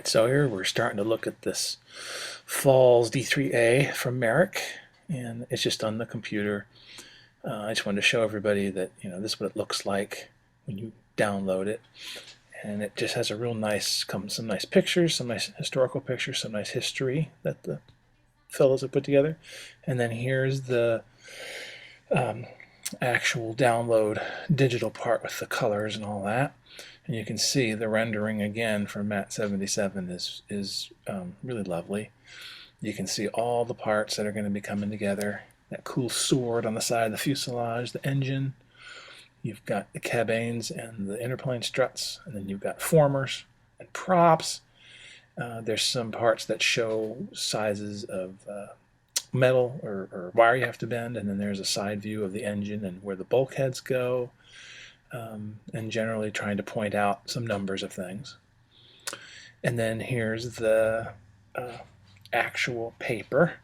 So here we're starting to look at this Pfalz D-IIIa from Marek, and it's just on the computer. I just wanted to show everybody that this is what it looks like when you download it, and it just has a real nice, some nice pictures, some nice historical pictures, some nice history that the fellows have put together, and then here's the actual download digital part with the colors and all that. And you can see the rendering again from Mat 77 is really lovely. You can see all the parts that are going to be coming together. That cool sword on the side of the fuselage, the engine. You've got the cabanes and the interplane struts, and then you've got formers and props. There's some parts that show sizes of metal or wire you have to bend, and then there's a side view of the engine and where the bulkheads go. And generally trying to point out some numbers of things. And then here's the actual paper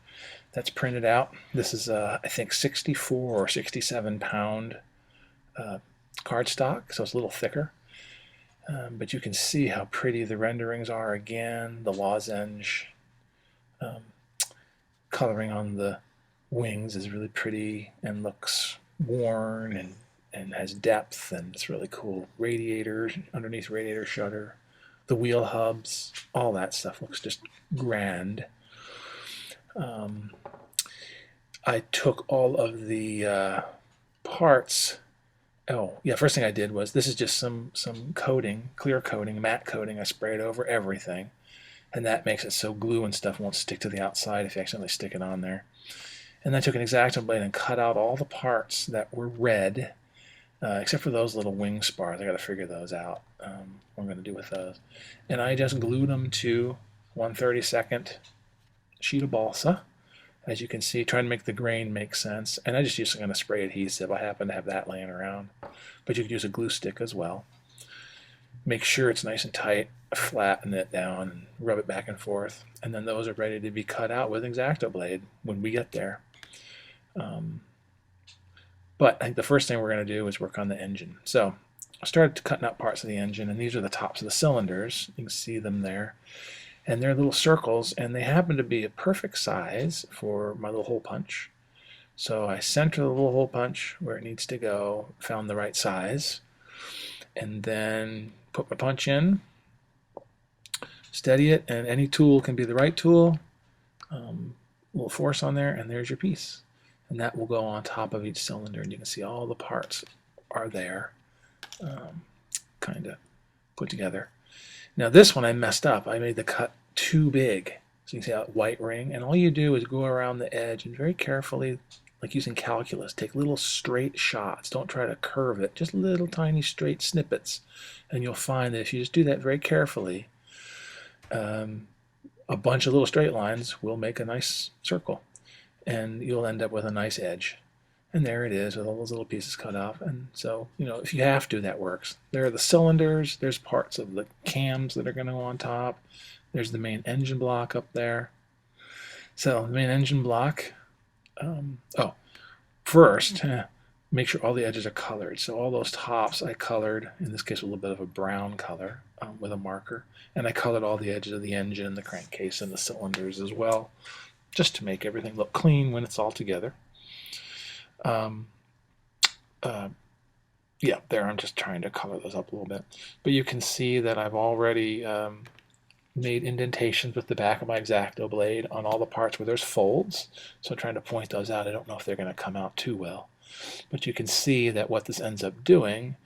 that's printed out. This is I think 64 or 67 pound cardstock, so it's a little thicker. But you can see how pretty the renderings are again. The lozenge coloring on the wings is really pretty and looks worn and has depth, and it's really cool. Radiator, underneath radiator shutter, the wheel hubs, all that stuff looks just grand. I took all of the parts. Oh yeah, first thing I did was, this is just some coating, clear coating, matte coating. I sprayed over everything, and that makes it so glue and stuff won't stick to the outside if you accidentally stick it on there. And then I took an X-Acto blade and cut out all the parts that were red, except for those little wing spars. I got to figure those out. What I'm going to do with those. And I just glued them to 1/32 sheet of balsa, as you can see, trying to make the grain make sense. And I just used some kind of spray adhesive. I happen to have that laying around. But you could use a glue stick as well. Make sure it's nice and tight, flatten it down, and rub it back and forth. And then those are ready to be cut out with an X-Acto blade when we get there. But I think the first thing we're going to do is work on the engine. So I started cutting out parts of the engine, and these are the tops of the cylinders. You can see them there. And they're little circles, and they happen to be a perfect size for my little hole punch. So I center the little hole punch where it needs to go, found the right size, and then put my punch in, steady it, and any tool can be the right tool. A little force on there, and there's your piece. And that will go on top of each cylinder, and you can see all the parts are there, kind of put together. Now this one I messed up. I made the cut too big. So you can see that white ring, and all you do is go around the edge and very carefully, like using calculus, take little straight shots. Don't try to curve it, just little tiny straight snippets. And you'll find that if you just do that very carefully, a bunch of little straight lines will make a nice circle, and you'll end up with a nice edge. And there it is with all those little pieces cut off. And so, if you have to, that works. There are the cylinders. There's parts of the cams that are going to go on top. There's the main engine block up there. So the main engine block, first, make sure all the edges are colored. So all those tops I colored, in this case a little bit of a brown color with a marker. And I colored all the edges of the engine, the crankcase, and the cylinders as well, just to make everything look clean when it's all together. Yeah, there I'm just trying to color those up a little bit. But you can see that I've already made indentations with the back of my X-Acto blade on all the parts where there's folds. So I'm trying to point those out. I don't know if they're going to come out too well. But you can see that what this ends up doing,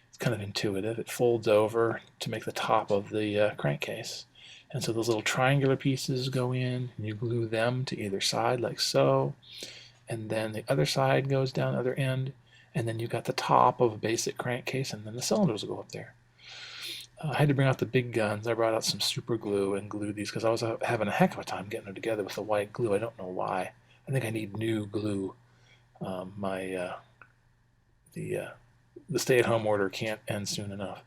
it's kind of intuitive. It folds over to make the top of the crankcase. And so those little triangular pieces go in, and you glue them to either side like so. And then the other side goes down the other end, and then you've got the top of a basic crankcase, and then the cylinders will go up there. I had to bring out the big guns. I brought out some super glue and glued these because I was having a heck of a time getting them together with the white glue. I don't know why. I think I need new glue. The stay-at-home order can't end soon enough.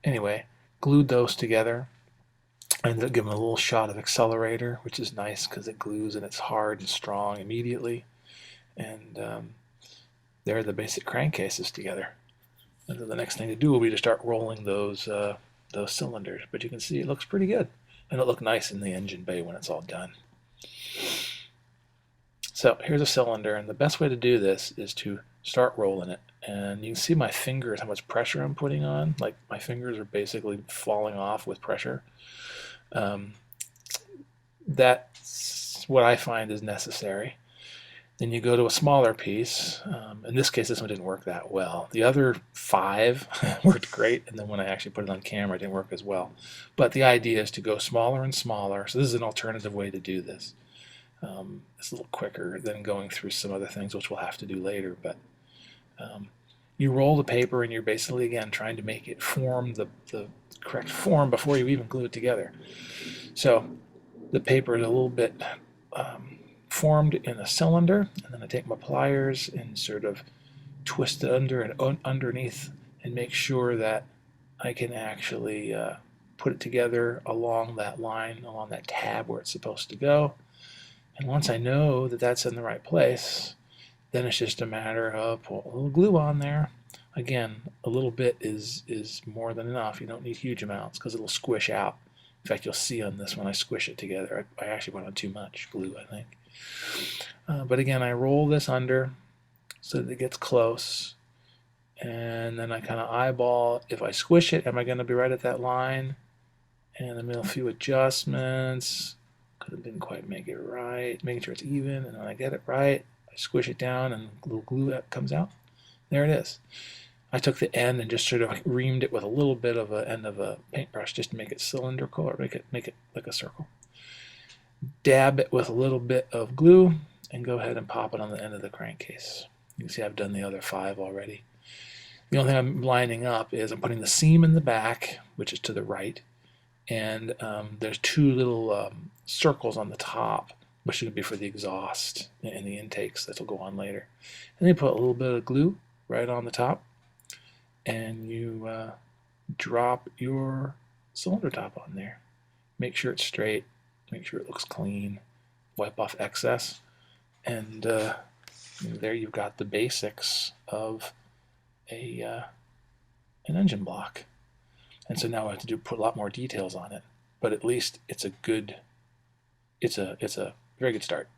Anyway, glued those together. I ended up giving a little shot of accelerator, which is nice because it glues and it's hard and strong immediately. And there are the basic crankcases together. And then the next thing to do will be to start rolling those cylinders. But you can see it looks pretty good, and it'll look nice in the engine bay when it's all done. So here's a cylinder, and the best way to do this is to start rolling it. And you can see my fingers, how much pressure I'm putting on. Like my fingers are basically falling off with pressure. That's what I find is necessary. Then you go to a smaller piece. In this case, this one didn't work that well. The other 5 worked great, and then when I actually put it on camera, it didn't work as well. But the idea is to go smaller and smaller. So this is an alternative way to do this. It's a little quicker than going through some other things, which we'll have to do later. But you roll the paper, and you're basically, again, trying to make it form the correct form before you even glue it together. So the paper is a little bit formed in a cylinder, and then I take my pliers and sort of twist it under and underneath and make sure that I can actually put it together along that line, along that tab where it's supposed to go. And once I know that that's in the right place, then it's just a matter of put a little glue on there. Again, a little bit is more than enough. You don't need huge amounts because it'll squish out. In fact, you'll see on this when I squish it together, I actually put on too much glue, I think. But again, I roll this under so that it gets close, and then I kind of eyeball. If I squish it, am I going to be right at that line? And then a few adjustments because I didn't quite make it right, making sure it's even, and when I get it right, I squish it down and a little glue comes out. There it is. I took the end and just sort of reamed it with a little bit of an end of a paintbrush just to make it cylindrical, or make it like a circle. Dab it with a little bit of glue and go ahead and pop it on the end of the crankcase. You can see I've done the other 5 already. The only thing I'm lining up is I'm putting the seam in the back, which is to the right, and there's 2 little circles on the top, which should be for the exhaust and the intakes that will go on later. And then you put a little bit of glue right on the top, and you drop your cylinder top on there. Make sure it's straight, make sure it looks clean, wipe off excess, and there you've got the basics of an engine block. And so now I have to put a lot more details on it, but at least it's a very good start.